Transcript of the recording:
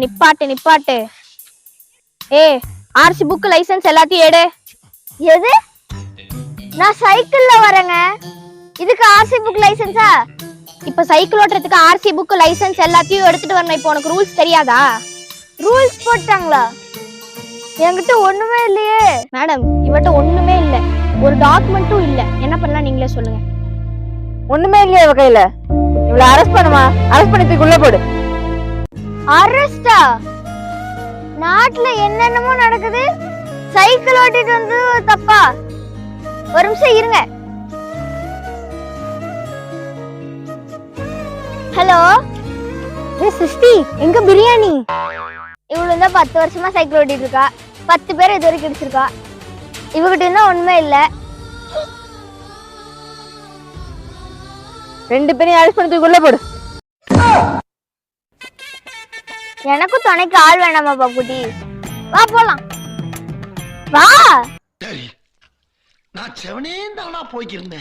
நிப்பாட்டு நிப்பாட்டு. RC book licence எல்லாத்தையும் எடு. எது? நான் சைக்கிள்ல வரேங்க. இதுக்கு ஆர்சி புக் லைசென்ஸா? இப்ப சைக்கிள் ஓட்டுறதுக்கு ஆர்சி புக் லைசென்ஸ் எல்லாத்தையும் எடுத்துட்டு வரணும். இப்போ உனக்கு ரூல்ஸ் தெரியாதா? ரூல்ஸ் போட்டாங்களா? என்கிட்ட ஒண்ணுமே இல்லையே. மேடம், இவட்ட ஒண்ணுமே இல்ல, ஒரு டாக்குமெண்ட்டும் இல்ல. என்ன பண்ணலாம் நீங்களே சொல்லுங்க. ஒண்ணுமே இல்லையா இவ கையில? இவள அரெஸ்ட் பண்ணுமா? அரெஸ்ட் பண்ணி தூக்கி உள்ள போடு. அரெஸ்டா? நாட்டுல என்னென்னமோ நடக்குது, சைக்கிள் ஓட்டிட்டு வந்து தப்பா? ஒரு நிமிஷம் இருங்க. ஹலோ சிருஷ்டி, எங்க பிரியாணி? இவளு தான் 10 வருஷமா சைக்கிள் ஓட்டிட்டு இருக்கா. 10 பேர் இது வரைக்கும் கிடைச்சிருக்கா. இவகிட்ட இருந்தா ஒண்ணுமே இல்ல. 2 பேரையும் அரெஸ்ட் பண்ணி தூக்கி உள்ள போடு. எனக்கும் துணைக்கு ஆள் வேணாமா பாப்புட்டி? வா போலாம். வா. நான் செவனே தானா போய்க்கிருந்தேன்.